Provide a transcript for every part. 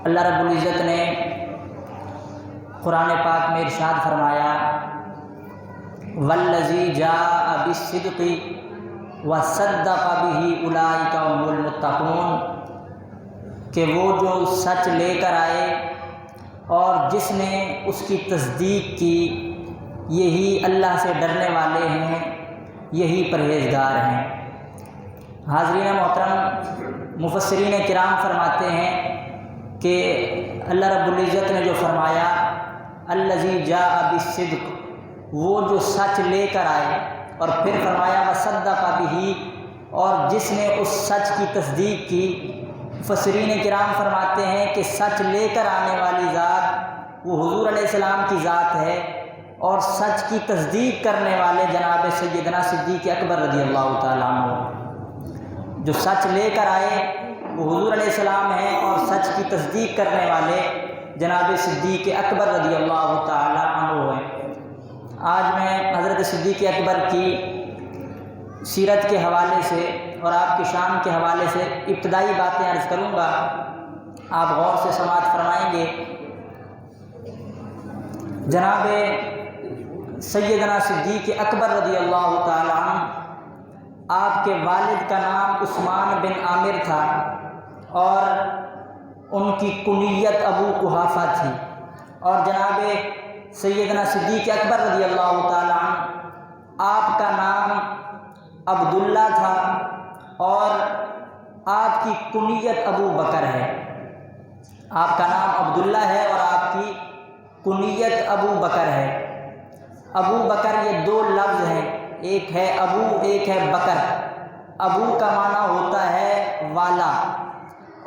اللہ رب العزت نے قرآن پاک میں ارشاد فرمایا والذی جاء بالصدق وصدق به اولئک هم المتقون، کہ وہ جو سچ لے کر آئے اور جس نے اس کی تصدیق کی یہی اللہ سے ڈرنے والے ہیں، یہی پرہیزگار ہیں۔ حاضرین محترم، مفسرین کرام فرماتے ہیں کہ اللہ رب العزت نے جو فرمایا الذی جاء بالصدق، وہ جو سچ لے کر آئے، اور پھر فرمایا وصدق بہ، اور جس نے اس سچ کی تصدیق کی۔ مفسرین کرام فرماتے ہیں کہ سچ لے کر آنے والی ذات وہ حضور علیہ السلام کی ذات ہے، اور سچ کی تصدیق کرنے والے جناب سیدنا صدیق اکبر رضی اللہ تعالیٰ عنہ۔ جو سچ لے کر آئے وہ حضور علیہ السلام ہیں، اور سچ کی تصدیق کرنے والے جناب صدیق اکبر رضی اللہ تعالیٰ عنہ ہیں۔ آج میں حضرت صدیق اکبر کی سیرت کے حوالے سے اور آپ کی شان کے حوالے سے ابتدائی باتیں عرض کروں گا، آپ غور سے سماعت فرمائیں گے۔ جناب سیدنا صدیق اکبر رضی اللہ تعالیٰ عنہ، آپ کے والد کا نام عثمان بن عامر تھا، اور ان کی کنیت ابو قحافہ تھی، اور جناب سیدنا صدیق اکبر رضی اللہ تعالیٰ عنہ آپ کا نام عبداللہ تھا، اور آپ کی کنیت ابو بکر ہے۔ آپ کا نام عبداللہ ہے اور آپ کی کنیت ابو بکر ہے۔ ابو بکر یہ دو لفظ ہیں، ایک ہے ابو، ایک ہے بکر۔ ابو کا معنی ہوتا ہے والا،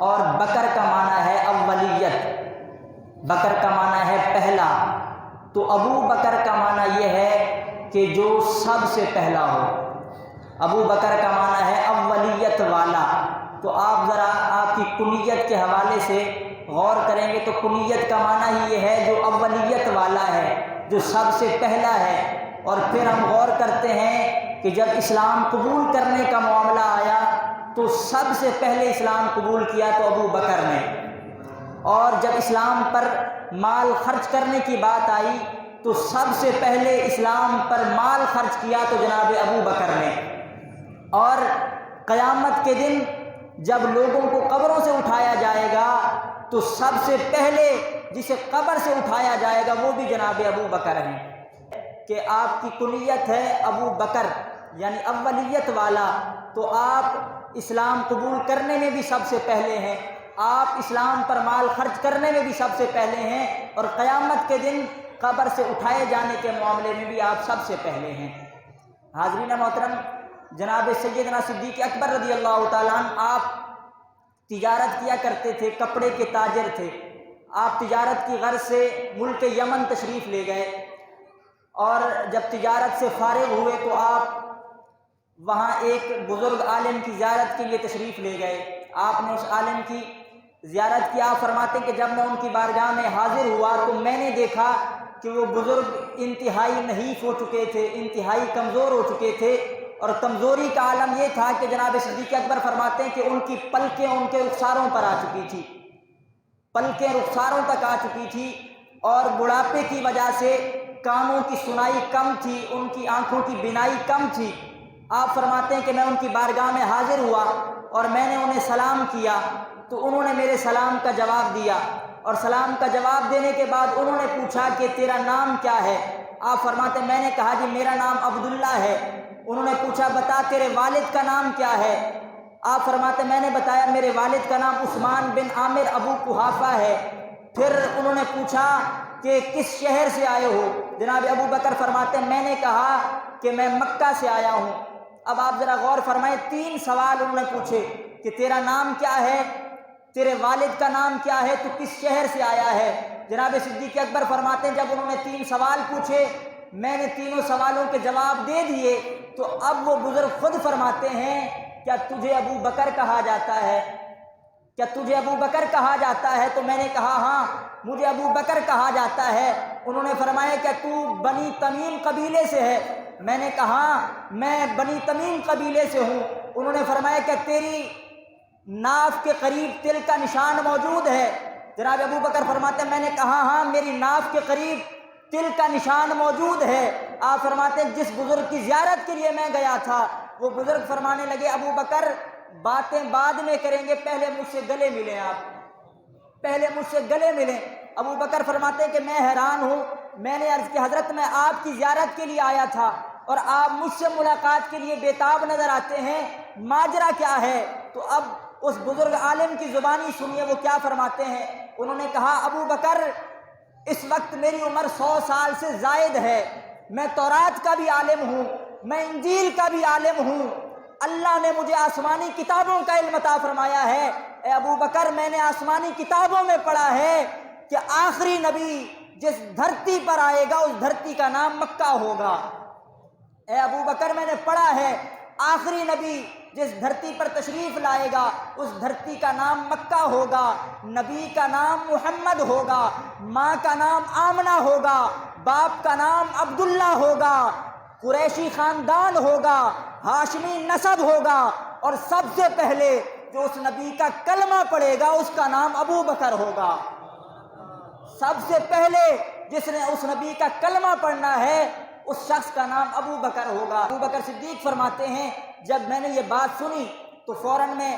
اور بکر کا معنی ہے اولیت، بکر کا معنی ہے پہلا۔ تو ابو بکر کا معنی یہ ہے کہ جو سب سے پہلا ہو، ابو بکر کا معنی ہے اولیت والا۔ تو آپ ذرا آپ کی کنیت کے حوالے سے غور کریں گے تو کنیت کا معنی ہی یہ ہے جو اولیت والا ہے، جو سب سے پہلا ہے۔ اور پھر ہم غور کرتے ہیں کہ جب اسلام قبول کرنے کا معاملہ آیا تو سب سے پہلے اسلام قبول کیا تو ابو بکر نے، اور جب اسلام پر مال خرچ کرنے کی بات آئی تو سب سے پہلے اسلام پر مال خرچ کیا تو جناب ابو بکر نے۔ اور قیامت کے دن جب لوگوں کو قبروں سے اٹھایا جائے گا تو سب سے پہلے جسے قبر سے اٹھایا جائے گا وہ بھی جناب ابو بکر ہیں۔ کہ آپ کی کنیت ہے ابو بکر یعنی اولیت والا، تو آپ اسلام قبول کرنے میں بھی سب سے پہلے ہیں، آپ اسلام پر مال خرچ کرنے میں بھی سب سے پہلے ہیں، اور قیامت کے دن قبر سے اٹھائے جانے کے معاملے میں بھی آپ سب سے پہلے ہیں۔ حاضرین محترم، جناب سیدنا صدیق اکبر رضی اللہ تعالیٰ عنہ آپ تجارت کیا کرتے تھے، کپڑے کے تاجر تھے۔ آپ تجارت کی غرض سے ملک یمن تشریف لے گئے، اور جب تجارت سے فارغ ہوئے تو آپ وہاں ایک بزرگ عالم کی زیارت کے لیے تشریف لے گئے۔ آپ نے اس عالم کی زیارت کی۔ آپ فرماتے کہ جب میں ان کی بارگاہ میں حاضر ہوا تو میں نے دیکھا کہ وہ بزرگ انتہائی نحیف ہو چکے تھے، انتہائی کمزور ہو چکے تھے، اور کمزوری کا عالم یہ تھا کہ جناب صدیق اکبر فرماتے ہیں کہ ان کی پلکیں ان کے رخساروں پر آ چکی تھی، پلکیں رخساروں تک آ چکی تھی، اور بڑھاپے کی وجہ سے کانوں کی سنائی کم تھی، ان کی آنکھوں کی بینائی کم تھی۔ آپ فرماتے ہیں کہ میں ان کی بارگاہ میں حاضر ہوا اور میں نے انہیں سلام کیا تو انہوں نے میرے سلام کا جواب دیا، اور سلام کا جواب دینے کے بعد انہوں نے پوچھا کہ تیرا نام کیا ہے؟ آپ فرماتے ہیں میں نے کہا جی میرا نام عبداللہ ہے۔ انہوں نے پوچھا بتا تیرے والد کا نام کیا ہے؟ آپ فرماتے ہیں میں نے بتایا میرے والد کا نام عثمان بن عامر ابو قحافہ ہے۔ پھر انہوں نے پوچھا کہ کس شہر سے آئے ہو؟ جناب ابو بکر فرماتے ہیں میں نے کہا کہ میں مکہ سے آیا ہوں۔ اب آپ ذرا غور فرمائیں، 3 سوال انہوں نے پوچھے کہ تیرا نام کیا ہے، تیرے والد کا نام کیا ہے، تو کس شہر سے آیا ہے؟ جناب صدیق اکبر فرماتے ہیں جب انہوں نے 3 سوال پوچھے میں نے تینوں سوالوں کے جواب دے دیے تو اب وہ بزرگ خود فرماتے ہیں کیا تجھے ابو بکر کہا جاتا ہے؟ کیا تجھے ابو بکر کہا جاتا ہے؟ تو میں نے کہا ہاں مجھے ابو بکر کہا جاتا ہے۔ انہوں نے فرمایا کیا تو بنی تمیم قبیلے سے ہے؟ میں نے کہا میں بنی تمیم قبیلے سے ہوں۔ انہوں نے فرمایا کہ تیری ناف کے قریب تل کا نشان موجود ہے؟ جناب ابو بکر فرماتے ہیں میں نے کہا ہاں میری ناف کے قریب تل کا نشان موجود ہے۔ آپ فرماتے ہیں جس بزرگ کی زیارت کے لیے میں گیا تھا وہ بزرگ فرمانے لگے ابو بکر باتیں بعد میں کریں گے، پہلے مجھ سے گلے ملیں، آپ پہلے مجھ سے گلے ملیں۔ ابو بکر فرماتے ہیں کہ میں حیران ہوں، میں نے عرض کی حضرت میں آپ کی زیارت کے لیے آیا تھا اور آپ مجھ سے ملاقات کے لیے بےتاب نظر آتے ہیں، ماجرا کیا ہے؟ تو اب اس بزرگ عالم کی زبانی سنیے وہ کیا فرماتے ہیں۔ انہوں نے کہا ابو بکر اس وقت میری عمر 100 سال سے زائد ہے، میں تورات کا بھی عالم ہوں، میں انجیل کا بھی عالم ہوں، اللہ نے مجھے آسمانی کتابوں کا علم عطا فرمایا ہے۔ اے ابو بکر میں نے آسمانی کتابوں میں پڑھا ہے کہ آخری نبی جس دھرتی پر آئے گا اس دھرتی کا نام مکہ ہوگا۔ اے ابو بکر میں نے پڑھا ہے آخری نبی جس دھرتی پر تشریف لائے گا اس دھرتی کا نام مکہ ہوگا، نبی کا نام محمد ہوگا، ماں کا نام آمنہ ہوگا، باپ کا نام عبداللہ ہوگا، قریشی خاندان ہوگا، ہاشمی نسب ہوگا، اور سب سے پہلے جو اس نبی کا کلمہ پڑھے گا اس کا نام ابو بکر ہوگا۔ سب سے پہلے جس نے اس نبی کا کلمہ پڑھنا ہے اس شخص کا نام ابو بکر ہوگا۔ ابو بکر صدیق فرماتے ہیں جب میں نے یہ بات سنی تو فوراً میں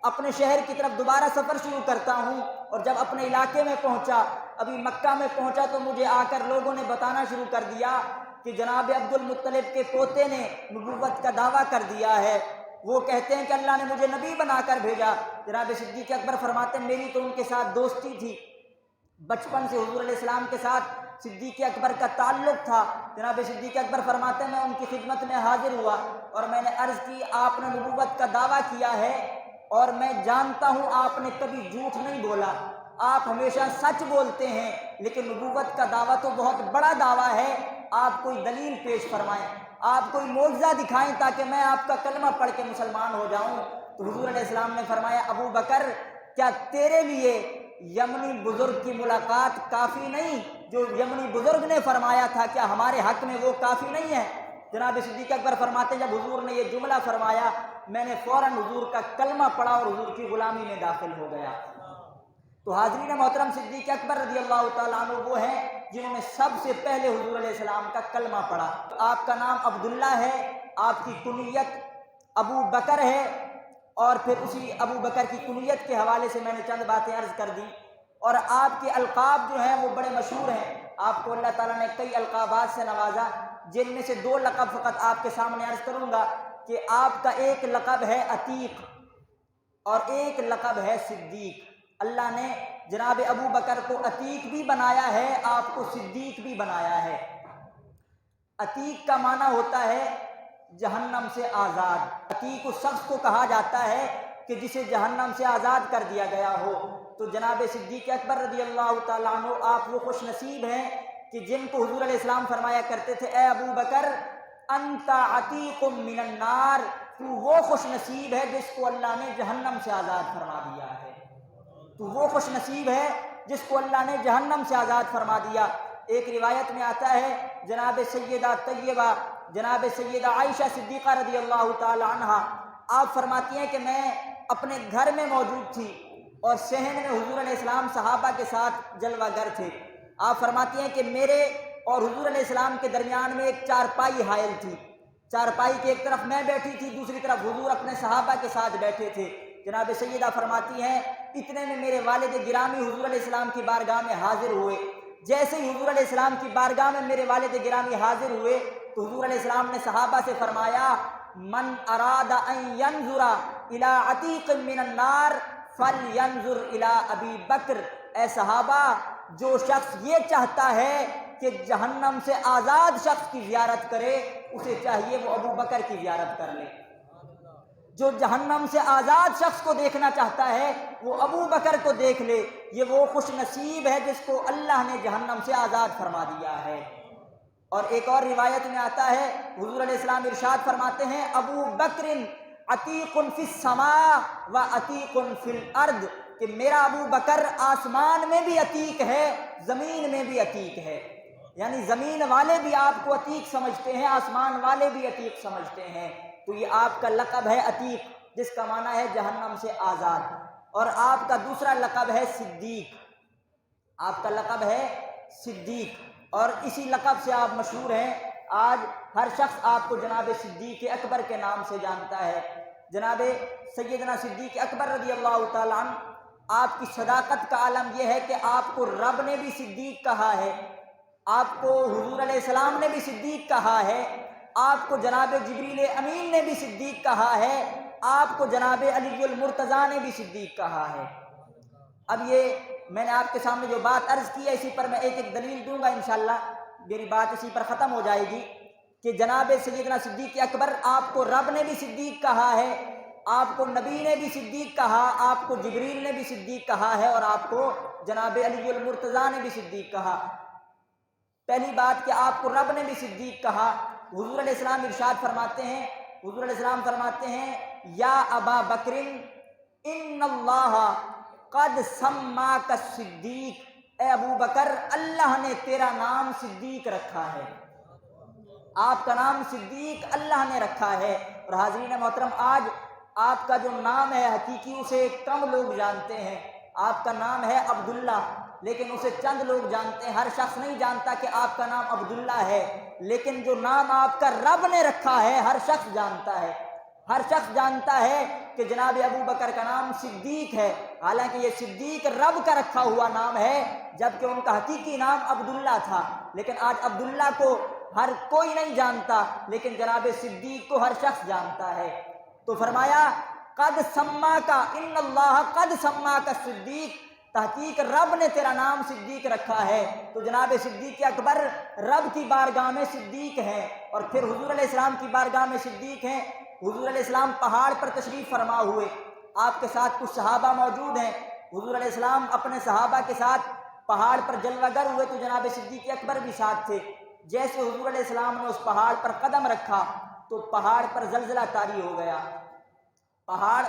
اپنے شہر کی طرف دوبارہ سفر شروع کرتا ہوں، اور جب اپنے علاقے میں پہنچا، ابھی مکہ میں پہنچا، تو مجھے آ کر لوگوں نے بتانا شروع کر دیا کہ جناب عبد المطلب کے پوتے نے نبوت کا دعویٰ کر دیا ہے، وہ کہتے ہیں کہ اللہ نے مجھے نبی بنا کر بھیجا۔ جناب صدیق اکبر فرماتے ہیں میری تو ان کے ساتھ دوستی تھی، بچپن سے حضور علیہ السلام کے ساتھ صدیق اکبر کا تعلق تھا۔ جناب صدیق اکبر فرماتے ہیں میں ان کی خدمت میں حاضر ہوا اور میں نے عرض کی آپ نے نبوت کا دعویٰ کیا ہے اور میں جانتا ہوں آپ نے کبھی جھوٹ نہیں بولا، آپ ہمیشہ سچ بولتے ہیں، لیکن نبوت کا دعویٰ تو بہت بڑا دعویٰ ہے، آپ کوئی دلیل پیش فرمائیں، آپ کوئی معجزہ دکھائیں تاکہ میں آپ کا کلمہ پڑھ کے مسلمان ہو جاؤں۔ تو حضور علیہ السلام نے فرمایا ابو بکر کیا تیرے لیے یمنی بزرگ کی ملاقات کافی نہیں؟ جو یمنی بزرگ نے فرمایا تھا کیا ہمارے حق میں وہ کافی نہیں ہے؟ جناب صدیق اکبر فرماتے ہیں جب حضور نے یہ جملہ فرمایا میں نے فوراً حضور کا کلمہ پڑھا اور حضور کی غلامی میں داخل ہو گیا۔ تو حاضرین محترم صدیق اکبر رضی اللہ تعالیٰ عنہ وہ ہیں جنہوں نے سب سے پہلے حضور علیہ السلام کا کلمہ پڑھا۔ آپ کا نام عبداللہ ہے، آپ کی کنیت ابو بکر ہے، اور پھر اسی ابو بکر کی کنیت کے حوالے سے میں نے چند باتیں عرض کر دی، اور آپ کے القاب جو ہیں وہ بڑے مشہور ہیں، آپ کو اللہ تعالیٰ نے کئی القابات سے نوازا، جن میں سے 2 لقب فقط آپ کے سامنے عرض کروں گا کہ آپ کا ایک لقب ہے عتیق اور ایک لقب ہے صدیق۔ اللہ نے جناب ابو بکر کو عتیق بھی بنایا ہے، آپ کو صدیق بھی بنایا ہے۔ عتیق کا معنی ہوتا ہے جہنم سے آزاد، عتیق اس شخص کو کہا جاتا ہے کہ جسے جہنم سے آزاد کر دیا گیا ہو۔ تو جناب صدیق اکبر رضی اللہ تعالیٰ عنہ آپ وہ خوش نصیب ہیں کہ جن کو حضور علیہ السلام فرمایا کرتے تھے اے ابو بکر انت عتیق من النار، تو وہ خوش نصیب ہے جس کو اللہ نے جہنم سے آزاد فرما دیا ہے، تو وہ خوش نصیب ہے جس کو اللہ نے جہنم سے آزاد فرما دیا۔ ایک روایت میں آتا ہے جناب سیدہ طیبہ جناب سیدہ عائشہ صدیقہ رضی اللہ تعالی عنہا آپ فرماتی ہیں کہ میں اپنے گھر میں موجود تھی اور صحن میں حضور علیہ السلام صحابہ کے ساتھ جلوہ گر تھے۔ آپ فرماتی ہیں کہ میرے اور حضور علیہ السلام کے درمیان میں ایک چارپائی حائل تھی، چارپائی کی ایک طرف میں بیٹھی تھی، دوسری طرف حضور اپنے صحابہ کے ساتھ بیٹھے تھے۔ جناب سیدہ فرماتی ہیں اتنے میں میرے والد گرامی حضور علیہ السلام کی بارگاہ میں حاضر ہوئے، جیسے ہی حضور علیہ السلام کی بارگاہ میں میرے والد گرامی حاضر ہوئے تو حضور علیہ السلام نے صحابہ سے فرمایا من اراد ان ينظر الى عتیق من النار فلینظر الى ابی بکر، اے صحابہ جو شخص یہ چاہتا ہے کہ جہنم سے آزاد شخص کی زیارت کرے اسے چاہیے وہ ابو بکر کی زیارت کر لے۔ جو جہنم سے آزاد شخص کو دیکھنا چاہتا ہے وہ ابو بکر کو دیکھ لے، یہ وہ خوش نصیب ہے جس کو اللہ نے جہنم سے آزاد فرما دیا ہے۔ اور ایک اور روایت میں آتا ہے حضور علیہ السلام ارشاد فرماتے ہیں ابو بکر عتیق فی السماء و عتیق فی الارض، کہ میرا ابو بکر آسمان میں بھی عتیق ہے زمین میں بھی عتیق ہے، یعنی زمین والے بھی آپ کو عتیق سمجھتے ہیں، آسمان والے بھی عتیق سمجھتے ہیں۔ تو یہ آپ کا لقب ہے عتیق جس کا معنی ہے جہنم سے آزاد، اور آپ کا دوسرا لقب ہے صدیق۔ آپ کا لقب ہے صدیق، اور اسی لقب سے آپ مشہور ہیں۔ آج ہر شخص آپ کو جناب صدیق اکبر کے نام سے جانتا ہے۔ جناب سیدنا صدیق اکبر رضی اللہ تعالیٰ عنہ، آپ کی صداقت کا عالم یہ ہے کہ آپ کو رب نے بھی صدیق کہا ہے، آپ کو حضور علیہ السلام نے بھی صدیق کہا ہے، آپ کو جناب جبریل امین نے بھی صدیق کہا ہے، آپ کو جناب علی المرتضیٰ نے بھی صدیق کہا ہے۔ اب یہ میں نے آپ کے سامنے جو بات عرض کی ہے، اسی پر میں ایک ایک دلیل دوں گا انشاءاللہ، میری بات اسی پر ختم ہو جائے گی کہ جناب سیدنا صدیق اکبر، آپ کو رب نے بھی صدیق کہا ہے، آپ کو نبی نے بھی صدیق کہا، آپ کو جبریل نے بھی صدیق کہا ہے، اور آپ کو جناب علی المرتضیٰ نے بھی صدیق کہا۔ پہلی بات کہ آپ کو رب نے بھی صدیق کہا، حضور علیہ السلام ارشاد فرماتے ہیں، حضور علیہ السلام فرماتے ہیں یا ابا بکر ان اللہ قد سماک الصدیق، اے ابو بکر اللہ نے تیرا نام صدیق رکھا ہے، آپ کا نام صدیق اللہ نے رکھا ہے۔ اور حاضرین محترم، آج آپ کا جو نام ہے حقیقی اسے کم لوگ جانتے ہیں۔ آپ کا نام ہے عبداللہ، لیکن اسے چند لوگ جانتے ہیں، ہر شخص نہیں جانتا کہ آپ کا نام عبداللہ ہے، لیکن جو نام آپ کا رب نے رکھا ہے ہر شخص جانتا ہے۔ ہر شخص جانتا ہے کہ جناب ابو بکر کا نام صدیق ہے، حالانکہ یہ صدیق رب کا رکھا ہوا نام ہے، جبکہ ان کا حقیقی نام عبداللہ تھا۔ لیکن آج عبداللہ کو ہر کوئی نہیں جانتا، لیکن جناب صدیق کو ہر شخص جانتا ہے۔ تو فرمایا قد سماک، ان اللہ قد سماک صدیق، تحقیق رب نے تیرا نام صدیق رکھا ہے۔ تو جناب صدیق اکبر رب کی بارگاہ میں صدیق ہیں، اور پھر حضور علیہ السلام کی بارگاہ میں صدیق ہیں۔ حضور علیہ السلام پہاڑ پر تشریف فرما ہوئے، آپ کے ساتھ کچھ صحابہ موجود ہیں، حضور علیہ السلام اپنے صحابہ کے ساتھ پہاڑ پر جلوہ گر ہوئے تو جناب صدیق اکبر بھی ساتھ تھے۔ جیسے حضور علیہ السلام نے اس پہاڑ پر قدم رکھا تو پہاڑ پر زلزلہ طاری ہو گیا، پہاڑ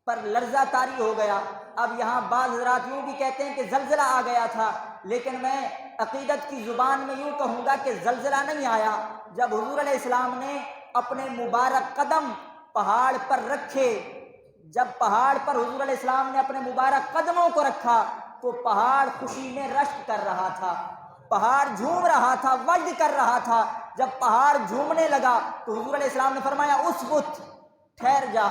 پر لرزہ طاری ہو گیا۔ اب یہاں بعض حضرات یوں بھی کہتے ہیں کہ زلزلہ آ گیا تھا، لیکن میں عقیدت کی زبان میں یوں کہوں گا کہ زلزلہ نہیں آیا۔ جب حضور علیہ السلام نے اپنے مبارک قدم پہاڑ پر رکھے، جب پہاڑ پر حضور علیہ السلام نے اپنے مبارک قدموں کو رکھا تو پہاڑ خوشی میں رشک کر رہا تھا، پہاڑ جھوم رہا تھا، وجد کر رہا تھا۔ جب پہاڑ جھومنے لگا تو حضور علیہ السلام نے فرمایا اسکت، ٹھہر جا،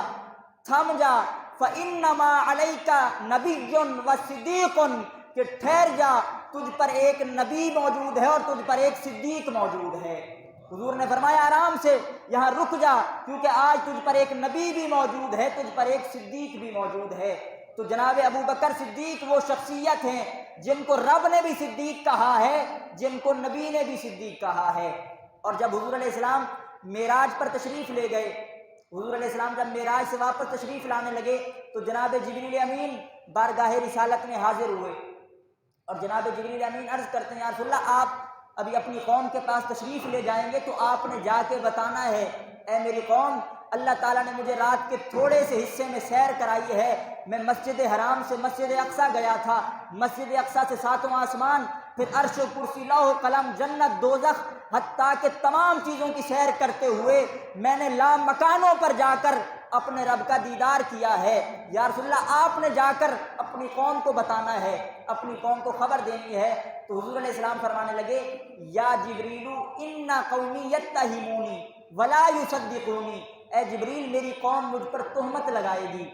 تھم جا، فَإِنَّمَا عَلَيْكَ نَبِيٌّ وَصِدِّيقٌ، کہ ٹھہر جا، تجھ پر ایک نبی موجود ہے اور تجھ پر ایک صدیق موجود ہے۔ حضور نے فرمایا آرام سے یہاں رک جا، کیونکہ آج تجھ پر ایک نبی بھی موجود ہے، تجھ پر ایک صدیق بھی موجود ہے۔ تو جناب ابو بکر صدیق وہ شخصیت ہیں جن کو رب نے بھی صدیق کہا ہے، جن کو نبی نے بھی صدیق کہا ہے۔ اور جب حضور علیہ السلام معراج پر تشریف لے گئے، حضور علیہ السلام جب معراج سے واپس تشریف لانے لگے تو جناب جبریل امین بارگاہ رسالت میں حاضر ہوئے، اور جناب جبریل امین عرض کرتے ہیں یا رسول اللہ، آپ ابھی اپنی قوم کے پاس تشریف لے جائیں گے تو آپ نے جا کے بتانا ہے، اے میری قوم، اللہ تعالیٰ نے مجھے رات کے تھوڑے سے حصے میں سیر کرائی ہے، میں مسجد حرام سے مسجد اقصیٰ گیا تھا، مسجد اقصیٰ سے ساتواں آسمان، پھر عرش و کرسی، لوح و قلم، جنت، دوزخ، حتیٰ کہ تمام چیزوں کی سیر کرتے ہوئے میں نے لامکانوں پر جا کر اپنے رب کا دیدار کیا ہے۔ یا رسول اللہ، آپ نے جا کر اپنی قوم کو بتانا ہے، اپنی قوم کو خبر دینی ہے۔ تو حضور علیہ السلام فرمانے لگے یا جبریل ان قومی یتہمونی ولا یصدقونی، اے جبریل میری قوم مجھ پر تہمت لگائے گی،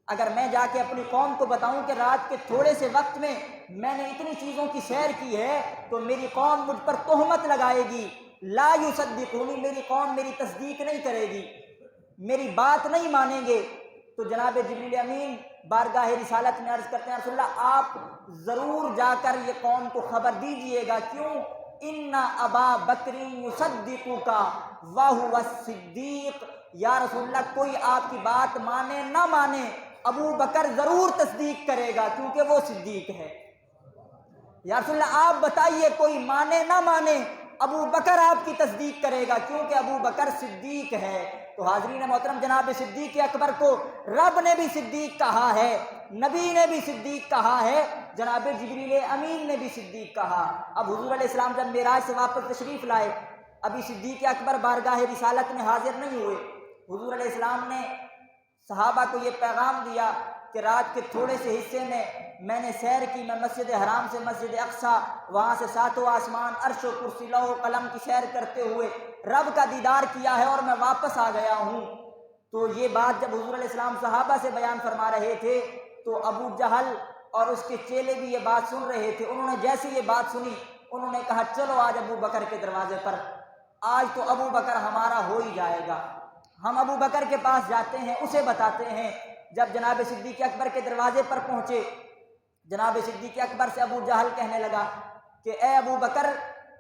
اگر میں جا کے اپنی قوم کو بتاؤں کہ رات کے تھوڑے سے وقت میں میں نے اتنی چیزوں کی سیر کی ہے تو میری قوم مجھ پر تہمت لگائے گی، لا یصدقونی، میری قوم میری تصدیق نہیں کرے گی، میری بات نہیں مانیں گے۔ تو جناب جبریل امین بارگاہ رسالت میں عرض کرتے ہیں رسول اللہ، آپ ضرور جا کر یہ قوم کو خبر دیجئے گا، کیوں؟ ان ابا بکر یصدقک وہو الصدیق، یا رسول اللہ کوئی آپ کی بات مانے نہ مانے، ابو بکر ضرور تصدیق کرے گا کیونکہ وہ صدیق ہے۔ یا رسول اللہ آپ بتائیے، کوئی مانے نہ مانے، ابو بکر آپ کی تصدیق کرے گا کیونکہ ابو بکر صدیق ہے۔ تو حاضرین محترم، جناب صدیق اکبر کو رب نے بھی صدیق کہا ہے، نبی نے بھی صدیق کہا ہے، جناب جبریل امین نے بھی صدیق کہا۔ اب حضور علیہ السلام جب معراج سے واپس تشریف لائے، ابھی صدیق اکبر بارگاہ رسالت میں حاضر نہیں ہوئے، حضور علیہ السلام نے صحابہ کو یہ پیغام دیا کہ رات کے تھوڑے سے حصے میں میں نے سیر کی، میں مسجد حرام سے مسجد اقصیٰ، وہاں سے ساتوں آسمان، عرش و کرسی، لوح و قلم کی سیر کرتے ہوئے رب کا دیدار کیا ہے اور میں واپس آ گیا ہوں۔ تو یہ بات جب حضور علیہ السلام صحابہ سے بیان فرما رہے تھے تو ابو جہل اور اس کے چیلے بھی یہ بات سن رہے تھے۔ انہوں نے جیسے یہ بات سنی انہوں نے کہا چلو آج ابو بکر کے دروازے پر، آج تو ابو بکر ہمارا ہو ہی جائے گا، ہم ابو بکر کے پاس جاتے ہیں، اسے بتاتے ہیں۔ جب جناب صدیق اکبر کے دروازے پر پہنچے، جناب صدیق اکبر سے ابو جہل کہنے لگا کہ اے ابو بکر،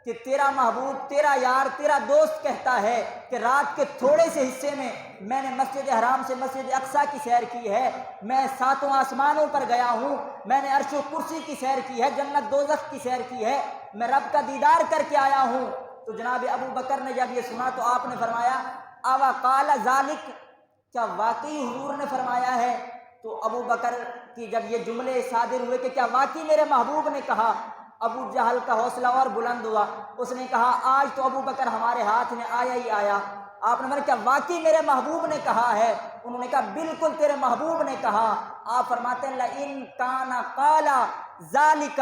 کہ تیرا محبوب، تیرا یار، تیرا دوست کہتا ہے کہ رات کے تھوڑے سے حصے میں نے مسجد حرام سے مسجد اقصیٰ کی سیر کی ہے، میں ساتوں آسمانوں پر گیا ہوں، میں نے عرش و کرسی کی سیر کی ہے، جنت دوزخ کی سیر کی ہے، میں رب کا دیدار کر کے آیا ہوں۔ تو جناب ابو بکر نے جب یہ سنا تو آپ نے فرمایا اوا قال ذالک، کیا واقعی حضور نے فرمایا ہے؟ تو ابو بکر کی جب یہ جملے صادر ہوئے کہ کیا واقعی میرے محبوب نے کہا، ابو جہل کا حوصلہ اور بلند ہوا، اس نے کہا آج تو ابو بکر ہمارے ہاتھ میں آیا ہی آیا۔ آپ نے فرمایا کیا واقعی میرے محبوب نے کہا ہے؟ انہوں نے کہا بالکل تیرے محبوب نے کہا۔ آپ فرماتے ہیں لئن کان قال ذالک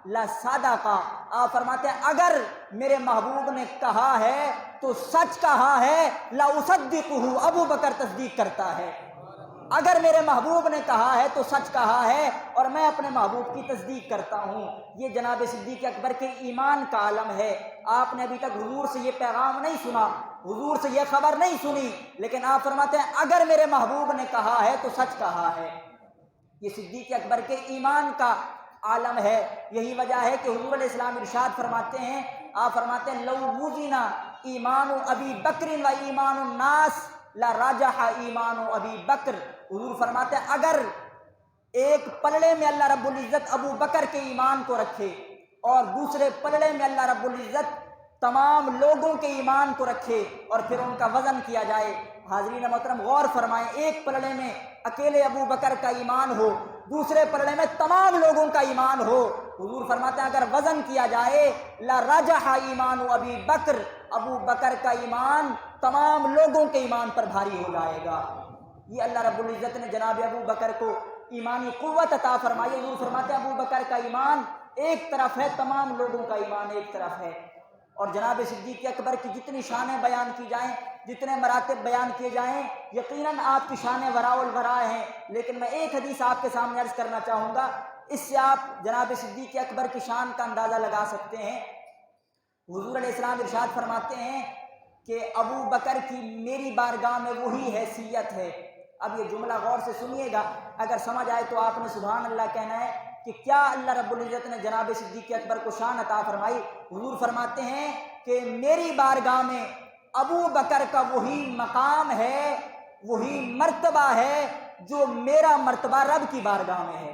لصدق، آپ فرماتے ہیں اگر میرے محبوب نے کہا ہے تو سچ کہا ہے، لاصدقہ، ابو بکر تصدیق کرتا ہے۔ اگر میرے محبوب نے کہا ہے تو سچ کہا ہے اور میں اپنے محبوب کی تصدیق کرتا ہوں۔ یہ جناب صدیق اکبر کے ایمان کا عالم ہے۔ آپ نے ابھی تک حضور سے یہ پیغام نہیں سنا، حضور سے یہ خبر نہیں سنی، لیکن آپ فرماتے ہیں اگر میرے محبوب نے کہا ہے تو سچ کہا ہے۔ یہ صدیق اکبر کے ایمان کا عالم ہے۔ یہی وجہ ہے کہ حضور علیہ السلام ارشاد فرماتے ہیں، آپ فرماتے ہیں لو وزن ایمان ابی بکر و ایمان الناس لرجح ایمان ابی بکر، حضور فرماتے ہیں اگر ایک پلڑے میں اللہ رب العزت ابو بکر کے ایمان کو رکھے اور دوسرے پلڑے میں اللہ رب العزت تمام لوگوں کے ایمان کو رکھے اور پھر ان کا وزن کیا جائے، حاضرین محترم غور فرمائیں، ایک پلڑے میں اکیلے ابو بکر کا ایمان ہو، دوسرے پلڑے میں تمام لوگوں کا ایمان ہو، حضور فرماتے ہیں اگر وزن کیا جائے لرجح ایمان ابی بکر، ابو بکر کا ایمان تمام لوگوں کے ایمان پر بھاری ہو جائے گا۔ یہ اللہ رب العزت نے جناب ابو بکر کو ایمانی قوت عطا فرمائی۔ حضور فرماتے ہیں ابو بکر کا ایمان ایک طرف ہے، تمام لوگوں کا ایمان ایک طرف ہے۔ اور جناب صدیق اکبر کی جتنی شانیں بیان کی جائیں، جتنے مراتب بیان کیے جائیں، یقیناً آپ کی شانیں وراء الوراء ہیں، لیکن میں ایک حدیث آپ کے سامنے عرض کرنا چاہوں گا، اس سے آپ جناب صدیق اکبر کی شان کا اندازہ لگا سکتے ہیں۔ حضور علیہ السلام ارشاد فرماتے ہیں کہ ابو بکر کی میری بارگاہ میں وہی حیثیت ہے۔ اب یہ جملہ غور سے سنیے گا، اگر سمجھ آئے تو آپ نے سبحان اللہ کہنا ہے کہ کیا اللہ رب العزت نے جناب صدیق اکبر کو شان عطا فرمائی۔ حضور فرماتے ہیں کہ میری بارگاہ میں ابو بکر کا وہی مقام ہے، وہی مرتبہ ہے جو میرا مرتبہ رب کی بارگاہ میں ہے،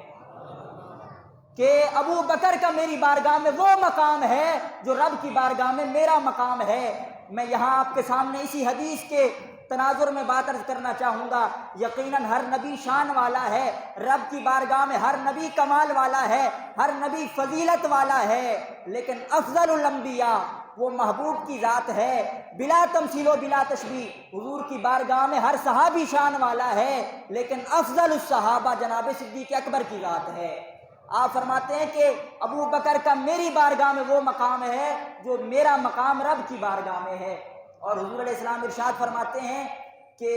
کہ ابو بکر کا میری بارگاہ میں وہ مقام ہے جو رب کی بارگاہ میں میرا مقام ہے۔ میں یہاں آپ کے سامنے اسی حدیث کے تناظر میں بات عرض کرنا چاہوں گا، یقیناً ہر نبی شان والا ہے، رب کی بارگاہ میں ہر نبی کمال والا ہے، ہر نبی فضیلت والا ہے، لیکن افضل الانبیاء وہ محبوب کی ذات ہے، بلا تمثیل و بلا تشبیہ۔ حضور کی بارگاہ میں ہر صحابی شان والا ہے، لیکن افضل الصحابہ جناب صدیق اکبر کی ذات ہے۔ آپ فرماتے ہیں کہ ابو بکر کا میری بارگاہ میں وہ مقام ہے جو میرا مقام رب کی بارگاہ میں ہے۔ اور حضور علیہ السلام ارشاد فرماتے ہیں کہ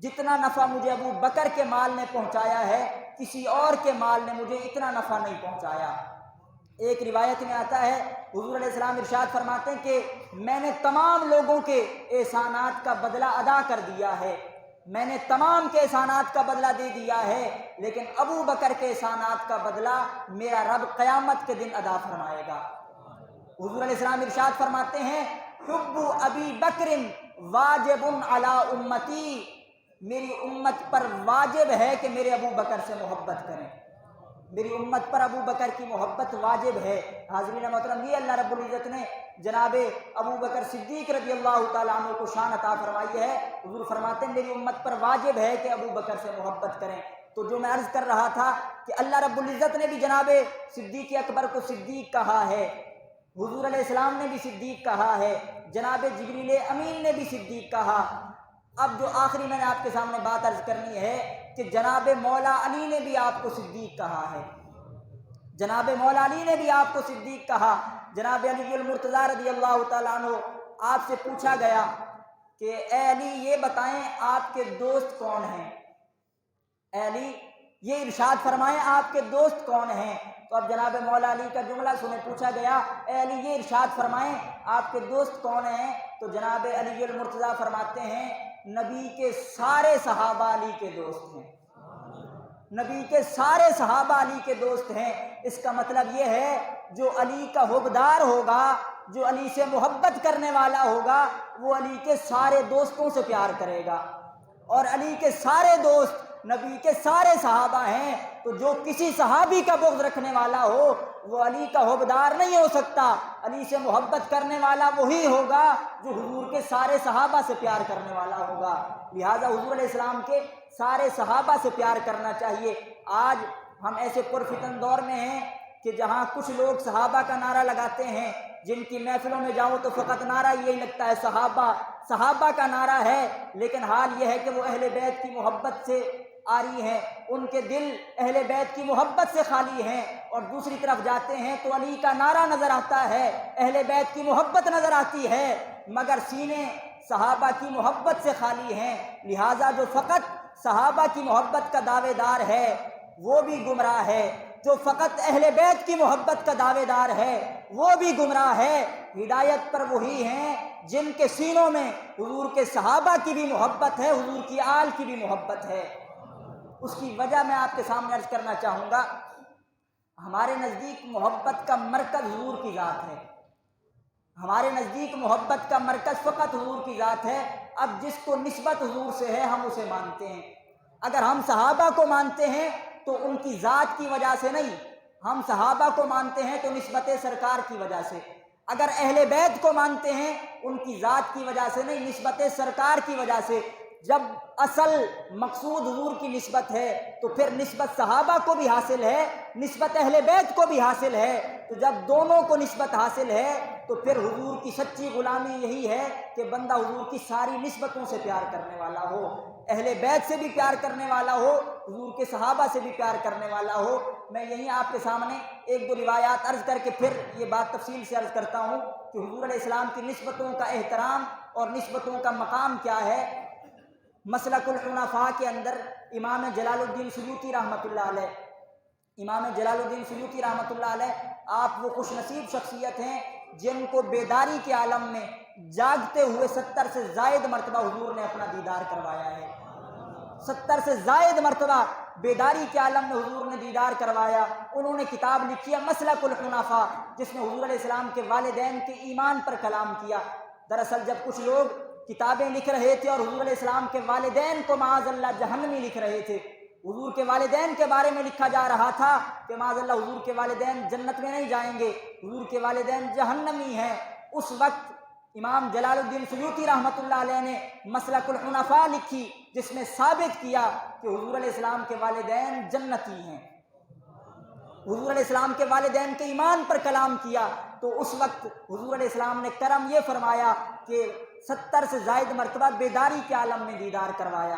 جتنا نفع مجھے ابو بکر کے مال نے پہنچایا ہے کسی اور کے مال نے مجھے اتنا نفع نہیں پہنچایا۔ ایک روایت میں آتا ہے حضور علیہ السلام ارشاد فرماتے ہیں کہ میں نے تمام لوگوں کے احسانات کا بدلہ ادا کر دیا ہے، میں نے تمام کے احسانات کا بدلہ دے دیا ہے، لیکن ابو بکر کے احسانات کا بدلہ میرا رب قیامت کے دن ادا فرمائے گا۔ حضور علیہ السلام ارشاد فرماتے ہیں حب ابی بکر واجب علی امتی، میری امت پر واجب ہے کہ میرے ابو بکر سے محبت کریں، میری امت پر ابو بکر کی محبت واجب ہے۔ حاضرین محترم، یہ اللہ رب العزت نے جناب ابو بکر صدیق رضی اللہ تعالیٰ عنہ کو شان عطا فرمائی ہے۔ حضور فرماتے ہیں میری امت پر واجب ہے کہ ابو بکر سے محبت کریں۔ تو جو میں عرض کر رہا تھا کہ اللہ رب العزت نے بھی جناب صدیق اکبر کو صدیق کہا ہے، حضور علیہ السلام نے بھی صدیق کہا ہے، جناب جبریل امین نے بھی صدیق کہا۔ اب جو آخری میں نے آپ کے سامنے بات عرض کرنی ہے کہ جناب مولا علی نے بھی آپ کو صدیق کہا ہے۔ جناب مولا علی نے بھی آپ کو صدیق کہا۔ جناب علی المرتضیٰ رضی اللہ تعالیٰ عنہ آپ سے پوچھا گیا کہ اے علی یہ بتائیں آپ کے دوست کون ہیں، اے علی یہ ارشاد فرمائیں آپ کے دوست کون ہیں۔ تو اب جناب مولا علی کا جملہ سنے، پوچھا گیا اے علی یہ ارشاد فرمائیں آپ کے دوست کون ہیں، تو جناب علی المرتضیٰ فرماتے ہیں نبی کے سارے صحابہ علی کے دوست ہیں، نبی کے سارے صحابہ علی کے دوست ہیں۔ اس کا مطلب یہ ہے جو علی کا حبدار ہوگا، جو علی سے محبت کرنے والا ہوگا، وہ علی کے سارے دوستوں سے پیار کرے گا، اور علی کے سارے دوست نبی کے سارے صحابہ ہیں۔ تو جو کسی صحابی کا بغض رکھنے والا ہو وہ علی کا حبدار نہیں ہو سکتا۔ علی سے محبت کرنے والا وہی ہوگا جو حضور کے سارے صحابہ سے پیار کرنے والا ہوگا۔ لہٰذا حضور علیہ السلام کے سارے صحابہ سے پیار کرنا چاہیے۔ آج ہم ایسے پرفتن دور میں ہیں کہ جہاں کچھ لوگ صحابہ کا نعرہ لگاتے ہیں، جن کی محفلوں میں جاؤ تو فقط نعرہ یہی لگتا ہے صحابہ صحابہ کا نعرہ ہے، لیکن حال یہ ہے کہ وہ اہل بیت کی محبت سے آری ہیں، ان کے دل اہل بیت کی محبت سے خالی ہیں، اور دوسری طرف جاتے ہیں تو علی کا نعرہ نظر آتا ہے، اہل بیت کی محبت نظر آتی ہے، مگر سینے صحابہ کی محبت سے خالی ہیں۔ لہٰذا جو فقط صحابہ کی محبت کا دعوے دار ہے وہ بھی گمراہ ہے، جو فقط اہل بیت کی محبت کا دعوے دار ہے وہ بھی گمراہ ہے۔ ہدایت پر وہی ہیں جن کے سینوں میں حضور کے صحابہ کی بھی محبت ہے، حضور کی آل کی بھی محبت ہے۔ اس کی وجہ میں آپ کے سامنے عرض کرنا چاہوں گا، ہمارے نزدیک محبت کا مرکز حضور کی ذات ہے، ہمارے نزدیک محبت کا مرکز فقط حضور کی ذات ہے۔ اب جس کو نسبت حضور سے ہے ہم اسے مانتے ہیں۔ اگر ہم صحابہ کو مانتے ہیں تو ان کی ذات کی وجہ سے نہیں، ہم صحابہ کو مانتے ہیں تو نسبت سرکار کی وجہ سے۔ اگر اہل بیت کو مانتے ہیں ان کی ذات کی وجہ سے نہیں، نسبت سرکار کی وجہ سے۔ جب اصل مقصود حضور کی نسبت ہے تو پھر نسبت صحابہ کو بھی حاصل ہے، نسبت اہل بیت کو بھی حاصل ہے۔ تو جب دونوں کو نسبت حاصل ہے تو پھر حضور کی سچی غلامی یہی ہے کہ بندہ حضور کی ساری نسبتوں سے پیار کرنے والا ہو، اہل بیت سے بھی پیار کرنے والا ہو، حضور کے صحابہ سے بھی پیار کرنے والا ہو۔ میں یہیں آپ کے سامنے ایک دو روایات عرض کر کے پھر یہ بات تفصیل سے عرض کرتا ہوں کہ حضور علیہ السلام کی نسبتوں کا احترام اور نسبتوں کا مقام کیا ہے۔ مسلک الحنفاء کے اندر امام جلال الدین سیوطی رحمۃ اللہ علیہ، امام جلال الدین سیوطی رحمۃ اللہ علیہ آپ وہ خوش نصیب شخصیت ہیں جن کو بیداری کے عالم میں جاگتے ہوئے 70 سے زائد مرتبہ حضور نے اپنا دیدار کروایا ہے، 70 سے زائد مرتبہ بیداری کے عالم میں حضور نے دیدار کروایا۔ انہوں نے کتاب لکھی ہے مسلک الحنفاء، جس میں حضور علیہ السلام کے والدین کے ایمان پر کلام کیا۔ دراصل جب کچھ لوگ کتابیں لکھ رہے تھے اور حضور علیہ السلام کے والدین کو معاذ اللہ جہنمی لکھ رہے تھے، حضور کے والدین کے بارے میں لکھا جا رہا تھا کہ معاذ اللہ حضور کے والدین جنت میں نہیں جائیں گے، حضور کے والدین جہنمی ہیں، اس وقت امام جلال الدین سیوطی رحمۃ اللہ علیہ نے مسلک الحنفاء لکھی، جس میں ثابت کیا کہ حضور علیہ السلام کے والدین جنتی ہیں، حضور علیہ السلام کے والدین کے ایمان پر کلام کیا۔ تو اس وقت حضور علیہ السلام نے کرم یہ فرمایا کہ 70 سے زائد مرتبہ بیداری کے عالم میں دیدار کروایا،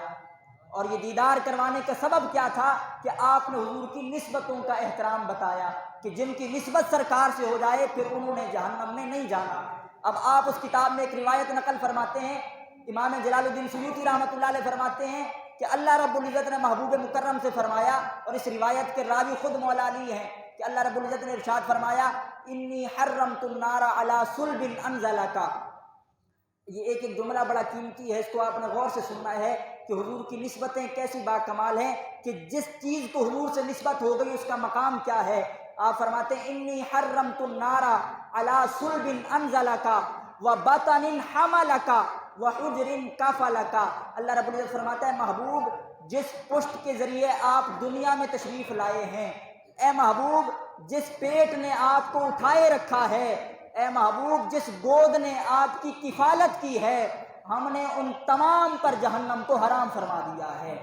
اور یہ دیدار کروانے کا سبب کیا تھا کہ آپ نے حضور کی نسبتوں کا احترام بتایا کہ جن کی نسبت سرکار سے ہو جائے پھر انہوں نے جہنم میں نہیں جانا۔ اب آپ اس کتاب میں ایک روایت نقل فرماتے ہیں، امام جلال الدین سیوطی رحمۃ اللہ علیہ فرماتے ہیں کہ اللہ رب العزت نے محبوب مکرم سے فرمایا، اور اس روایت کے راوی خود مولا علی ہیں، کہ اللہ رب العزت نے ارشاد فرمایا انی حرمت النار علی صلب انزلک۔ یہ ایک ایک جملہ بڑا قیمتی ہے، اس کو آپ نے غور سے سننا ہے کہ حضور کی نسبتیں کیسی با کمال ہیں، کہ جس چیز کو حضور سے نسبت ہو گئی اس کا مقام کیا ہے۔ آپ فرماتے ہیں انی حرمت النار علی صلب انزلک وبطن حملک وحجر کفلک۔ اللہ رب العزت فرماتا ہے محبوب جس پشت کے ذریعے آپ دنیا میں تشریف لائے ہیں، اے محبوب جس پیٹ نے آپ کو اٹھائے رکھا ہے، اے محبوب جس گود نے آپ کی کفالت کی ہے، ہم نے ان تمام پر جہنم کو حرام فرما دیا ہے۔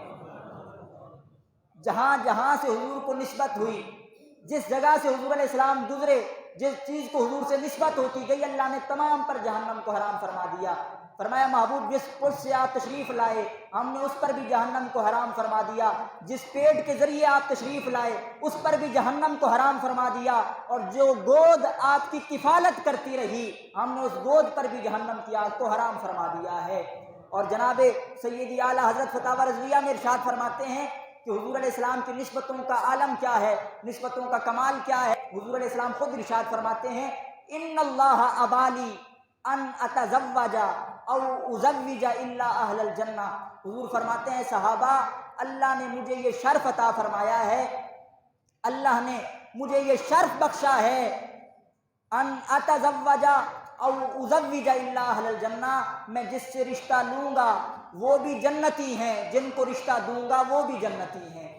جہاں جہاں سے حضور کو نسبت ہوئی، جس جگہ سے حضور علیہ السلام گزرے، جس چیز کو حضور سے نسبت ہوتی گئی اللہ نے تمام پر جہنم کو حرام فرما دیا۔ فرمایا محبوب جس پشت سے آپ تشریف لائے ہم نے اس پر بھی جہنم کو حرام فرما دیا، جس پیٹ کے ذریعے آپ تشریف لائے اس پر بھی جہنم کو حرام فرما دیا، اور جو گود آپ کی کفالت کرتی رہی ہم نے اس گود پر بھی جہنم کی آگ کو حرام فرما دیا ہے۔ اور جناب سیدی اعلیٰ حضرت فتاوی رضویہ میں ارشاد فرماتے ہیں کہ حضور علیہ السلام کی نسبتوں کا عالم کیا ہے، نسبتوں کا کمال کیا ہے۔ حضور علیہ السلام خود ارشاد فرماتے ہیں ان اللہ ابالی ان اتزوج او ازوج الا اہل الجنہ۔ حضور فرماتے ہیں صحابہ اللہ نے مجھے یہ شرف عطا فرمایا ہے، اللہ نے مجھے یہ شرف بخشا ہے ان اتزوج او ازوج الا اہل الجنہ، میں جس سے رشتہ لوں گا وہ بھی جنتی ہیں، جن کو رشتہ دوں گا وہ بھی جنتی ہیں۔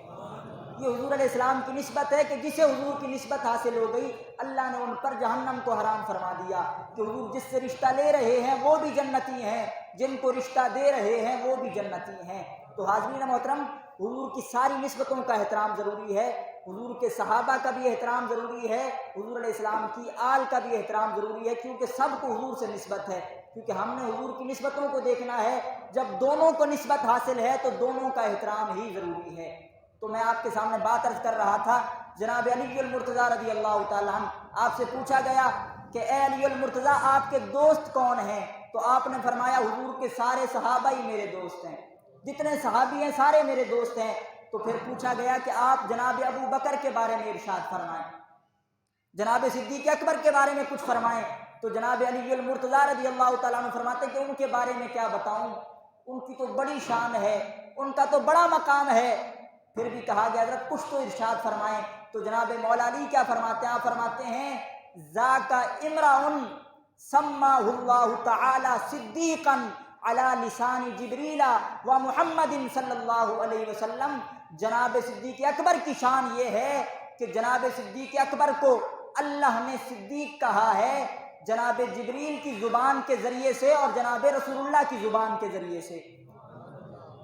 یہ حضور علیہ السلام کی نسبت ہے کہ جسے حضور کی نسبت حاصل ہو گئی اللہ نے ان پر جہنم کو حرام فرما دیا، کہ حضور جس سے رشتہ لے رہے ہیں وہ بھی جنتی ہیں، جن کو رشتہ دے رہے ہیں وہ بھی جنتی ہیں۔ تو حاضرین محترم حضور کی ساری نسبتوں کا احترام ضروری ہے، حضور کے صحابہ کا بھی احترام ضروری ہے، حضور علیہ السلام کی آل کا بھی احترام ضروری ہے، کیونکہ سب کو حضور سے نسبت ہے، کیونکہ ہم نے حضور کی نسبتوں کو دیکھنا ہے، جب دونوں کو نسبت حاصل ہے تو دونوں کا احترام ہی ضروری ہے۔ تو میں آپ کے سامنے بات عرض کر رہا تھا جناب علی المرتضیٰ رضی اللہ تعالیٰ عنہ، آپ سے پوچھا گیا کہ اے علی المرتضیٰ آپ کے دوست کون ہیں؟ تو آپ نے فرمایا حضور کے سارے صحابہ ہی میرے دوست ہیں، جتنے صحابی ہیں سارے میرے دوست ہیں۔ تو پھر پوچھا گیا کہ آپ جناب ابو بکر کے بارے میں ارشاد فرمائیں، جناب صدیق اکبر کے بارے میں کچھ فرمائیں۔ تو جناب علی المرتضیٰ رضی اللہ تعالیٰ عنہ فرماتے ہیں کہ ان کے بارے میں کیا بتاؤں، ان کی تو بڑی شان ہے، ان کا تو بڑا مقام ہے۔ پھر بھی کہا گیا حضرت کچھ تو ارشاد فرمائیں۔ تو جناب مولا علی کیا فرماتے ہیں؟ آپ فرماتے ہیں ذاک امرؤ سماہ اللہ تعالی صدیقا علی لسان جبریل و محمد صلی اللہ علیہ وسلم۔ جناب صدیق اکبر کی شان یہ ہے کہ جناب صدیق اکبر کو اللہ نے صدیق کہا ہے جناب جبریل کی زبان کے ذریعے سے اور جناب رسول اللہ کی زبان کے ذریعے سے،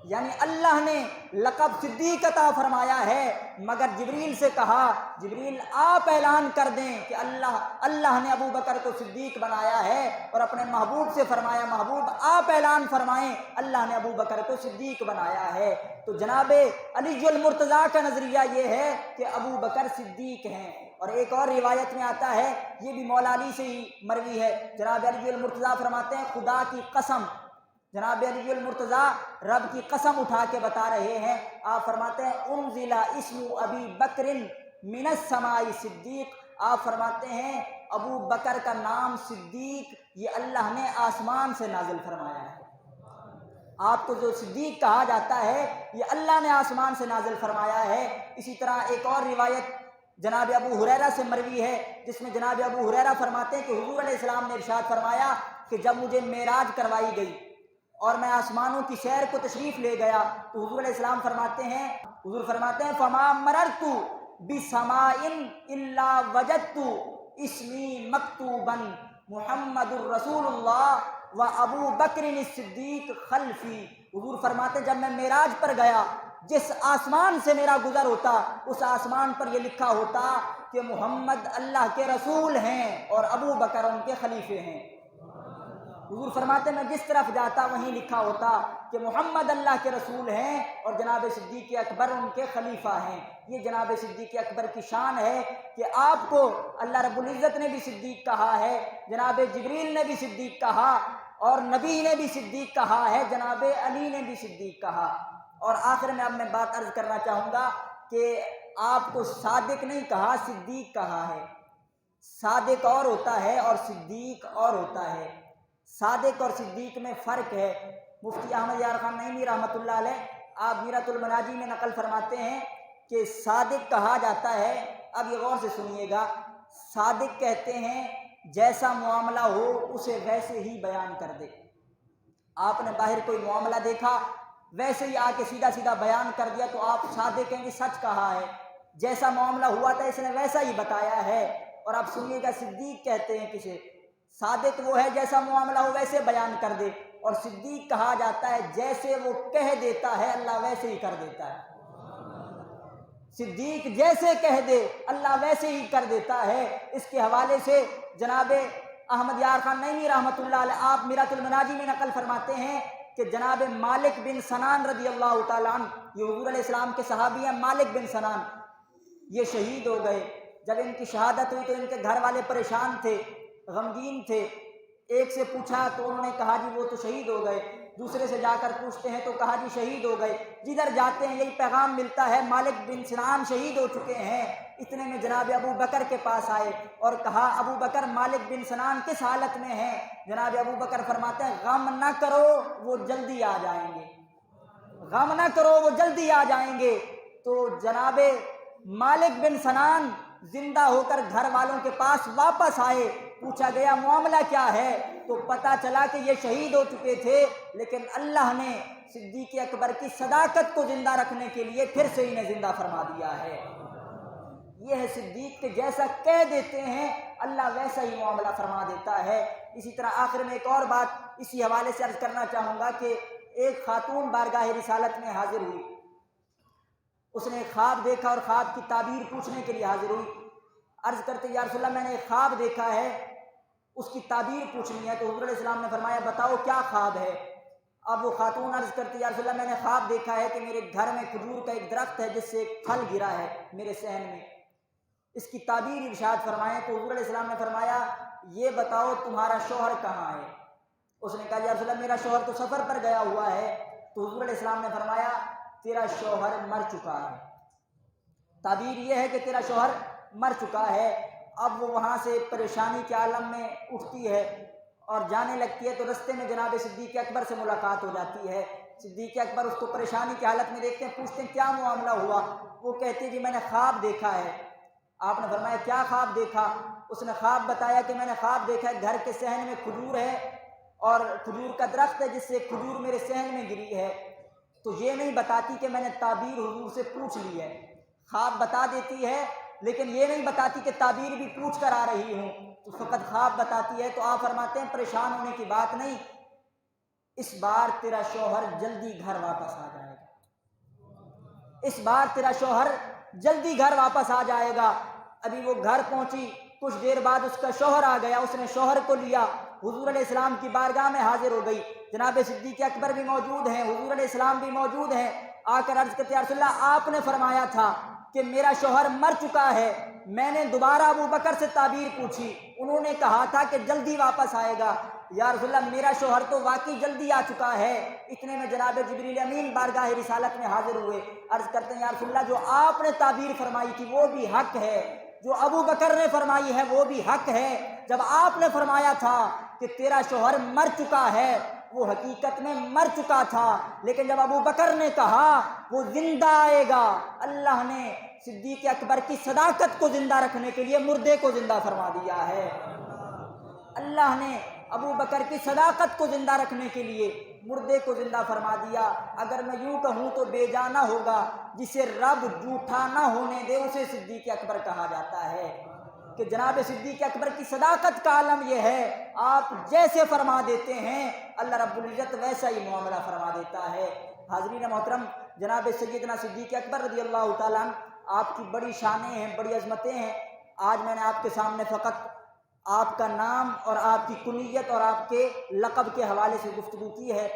یعنی اللہ نے لقب صدیق عطا فرمایا ہے، مگر جبریل سے کہا جبریل آپ اعلان کر دیں کہ اللہ نے ابو بکر کو صدیق بنایا ہے، اور اپنے محبوب سے فرمایا محبوب آپ اعلان فرمائیں اللہ نے ابو بکر کو صدیق بنایا ہے۔ تو جناب علی المرتضیٰ کا نظریہ یہ ہے کہ ابو بکر صدیق ہیں۔ اور ایک اور روایت میں آتا ہے، یہ بھی مولا علی سے ہی مروی ہے، جناب علی المرتضیٰ فرماتے ہیں خدا کی قسم، جناب علی المرتضیٰ رب کی قسم اٹھا کے بتا رہے ہیں، آپ فرماتے ہیں انزل اسم ابی بکر من السماء صدیق، آپ فرماتے ہیں ابو بکر کا نام صدیق یہ اللہ نے آسمان سے نازل فرمایا ہے، آپ کو جو صدیق کہا جاتا ہے یہ اللہ نے آسمان سے نازل فرمایا ہے۔ اسی طرح ایک اور روایت جناب ابو ہریرہ سے مروی ہے، جس میں جناب ابو ہریرہ فرماتے ہیں کہ حضور علیہ السلام نے ارشاد فرمایا کہ جب مجھے معراج کروائی گئی اور میں آسمانوں کی سیر کو تشریف لے گیا تو حضور علیہ السلام فرماتے ہیں فما مررت بسماء الا وجدت اسمی مکتوبا محمد الرسول اللہ و ابو بکر الصدیق خلفی۔ حضور فرماتے ہیں جب میں معراج پر گیا جس آسمان سے میرا گزر ہوتا اس آسمان پر یہ لکھا ہوتا کہ محمد اللہ کے رسول ہیں اور ابو بکر ان کے خلیفے ہیں۔ حضور فرماتے ہیں میں جس طرف جاتا وہیں لکھا ہوتا کہ محمد اللہ کے رسول ہیں اور جناب صدیق اکبر ان کے خلیفہ ہیں۔ یہ جناب صدیق اکبر کی شان ہے کہ آپ کو اللہ رب العزت نے بھی صدیق کہا ہے، جناب جبریل نے بھی صدیق کہا اور نبی نے بھی صدیق کہا ہے، جناب علی نے بھی صدیق کہا۔ اور آخر میں اب میں بات عرض کرنا چاہوں گا کہ آپ کو صادق نہیں کہا صدیق کہا ہے، صادق اور ہوتا ہے اور صدیق اور ہوتا ہے، صادق اور صدیق میں فرق ہے۔ مفتی احمد یار خان نعیمی رحمۃ اللہ علیہ آپ میرۃ المناجی میں نقل فرماتے ہیں کہ صادق کہا جاتا ہے، اب یہ غور سے سنیے گا، صادق کہتے ہیں جیسا معاملہ ہو اسے ویسے ہی بیان کر دے، آپ نے باہر کوئی معاملہ دیکھا ویسے ہی آ کے سیدھا سیدھا بیان کر دیا تو آپ صادق ہیں کہ سچ کہا ہے، جیسا معاملہ ہوا تھا اس نے ویسا ہی بتایا ہے۔ اور آپ سنیے گا صدیق کہتے ہیں کسے؟ صادق وہ ہے جیسا معاملہ ہو ویسے بیان کر دے، اور صدیق کہا جاتا ہے جیسے وہ کہہ دیتا ہے اللہ ویسے ہی کر دیتا ہے۔ صدیق جیسے کہہ دے اللہ ویسے ہی کر دیتا ہے۔ اس کے حوالے سے جناب احمد یار خان نعیمی رحمۃ اللہ علیہ آپ میرات المناجی میں نقل فرماتے ہیں کہ جناب مالک بن سنان رضی اللہ تعالیٰ عنہ، یہ حضور علیہ السلام کے صحابی ہیں، مالک بن سنان، یہ شہید ہو گئے۔ جب ان کی شہادت ہوئی تو ان کے گھر والے پریشان تھے، غمگین تھے۔ ایک سے پوچھا تو انہوں نے کہا جی وہ تو شہید ہو گئے، دوسرے سے جا کر پوچھتے ہیں تو کہا جی شہید ہو گئے، جدھر جاتے ہیں یہی پیغام ملتا ہے مالک بن سنان شہید ہو چکے ہیں۔ اتنے میں جناب ابو بکر کے پاس آئے اور کہا ابو بکر مالک بن سنان کس حالت میں ہیں؟ جناب ابو بکر فرماتے ہیں غم نہ کرو وہ جلدی آ جائیں گے، غم نہ کرو وہ جلدی آ جائیں گے۔ تو جناب مالک بن سنان زندہ ہو کر گھر والوں کے پاس واپس آئے، پوچھا گیا معاملہ کیا ہے؟ تو پتہ چلا کہ یہ شہید ہو چکے تھے، لیکن اللہ نے صدیق اکبر کی صداقت کو زندہ رکھنے کے لیے پھر سے انہیں زندہ فرما دیا ہے۔ یہ ہے صدیق کہ جیسا کہہ دیتے ہیں اللہ ویسا ہی معاملہ فرما دیتا ہے۔ اسی طرح آخر میں ایک اور بات اسی حوالے سے عرض کرنا چاہوں گا کہ ایک خاتون بارگاہ رسالت میں حاضر ہوئی، اس نے ایک خواب دیکھا اور خواب کی تعبیر پوچھنے کے لیے حاضر ہوئی۔ عرض کرتے یا رسول اللہ میں نے ایک خواب دیکھا ہے، اس کی تعبیر پوچھنی ہے۔ تو حضور علیہ السلام نے فرمایا بتاؤ کیا خواب ہے؟ اب وہ خاتون عرض کرتی یا رسول اللہ میں نے خواب دیکھا ہے کہ میرے گھر میں کھجور کا ایک درخت ہے جس سے ایک پھل گرا ہے میرے صحن میں، اس کی تعبیر ارشاد فرمائیں۔ تو حضور علیہ السلام نے فرمایا یہ بتاؤ تمہارا شوہر کہاں ہے؟ اس نے کہا یا رسول اللہ میرا شوہر تو سفر پر گیا ہوا ہے۔ تو حضور علیہ السلام نے فرمایا تیرا شوہر مر چکا ہے، تعبیر یہ ہے کہ تیرا شوہر مر چکا ہے۔ اب وہ وہاں سے پریشانی کے عالم میں اٹھتی ہے اور جانے لگتی ہے تو رستے میں جناب صدیق اکبر سے ملاقات ہو جاتی ہے۔ صدیق اکبر اس کو پریشانی کی حالت میں دیکھتے ہیں، پوچھتے ہیں کیا معاملہ ہوا؟ وہ کہتے ہیں جی میں نے خواب دیکھا ہے۔ آپ نے فرمایا کیا خواب دیکھا؟ اس نے خواب بتایا کہ میں نے خواب دیکھا ہے گھر کے صحن میں کھجور ہے اور کھجور کا درخت ہے جس سے کھجور میرے صحن میں گری ہے۔ تو یہ نہیں بتاتی کہ میں نے تعبیر حضور سے پوچھ لی ہے، خواب بتا دیتی ہے لیکن یہ نہیں بتاتی کہ تعبیر بھی پوچھ کر آ رہی ہوں، تو فقط خواب بتاتی ہے۔ تو آپ فرماتے ہیں پریشان ہونے کی بات نہیں، اس بار تیرا شوہر جلدی گھر واپس آ جائے گا، اس بار تیرا شوہر جلدی گھر واپس آ جائے گا۔ ابھی وہ گھر پہنچی، کچھ دیر بعد اس کا شوہر آ گیا، اس نے شوہر کو لیا، حضور علیہ السلام کی بارگاہ میں حاضر ہو گئی۔ جناب صدیق اکبر بھی موجود ہیں، حضور علیہ السلام بھی موجود ہیں۔ آ کر عرض کرتے یا رسول اللہ آپ نے فرمایا تھا کہ میرا شوہر مر چکا ہے، میں نے دوبارہ ابو بکر سے تعبیر پوچھی، انہوں نے کہا تھا کہ جلدی واپس آئے گا۔ یا رسول اللہ میرا شوہر تو واقعی جلدی آ چکا ہے۔ اتنے میں جناب جبریل امین بارگاہ رسالت میں حاضر ہوئے، عرض کرتے ہیں یا رسول اللہ جو آپ نے تعبیر فرمائی تھی وہ بھی حق ہے، جو ابو بکر نے فرمائی ہے وہ بھی حق ہے۔ جب آپ نے فرمایا تھا کہ تیرا شوہر مر چکا ہے وہ حقیقت میں مر چکا تھا، لیکن جب ابو بکر نے کہا وہ زندہ آئے گا، اللہ نے صدیق اکبر کی صداقت کو زندہ رکھنے کے لیے مردے کو زندہ فرما دیا ہے۔ اللہ نے ابو بکر کی صداقت کو زندہ رکھنے کے لیے مردے کو زندہ فرما دیا۔ اگر میں یوں کہوں تو بے جانا ہوگا، جسے رب جھوٹا نہ ہونے دے اسے صدیق اکبر کہا جاتا ہے، کہ جناب صدیق اکبر کی صداقت کا عالم یہ ہے آپ جیسے فرما دیتے ہیں اللہ رب العزت ویسا ہی معاملہ فرما دیتا ہے۔ حاضرین محترم، جناب سیدنا صدیق اکبر رضی اللہ تعالیٰ عنہ آپ کی بڑی شانیں ہیں، بڑی عظمتیں ہیں۔ آج میں نے آپ کے سامنے فقط آپ کا نام اور آپ کی کنیت اور آپ کے لقب کے حوالے سے گفتگو کی ہے۔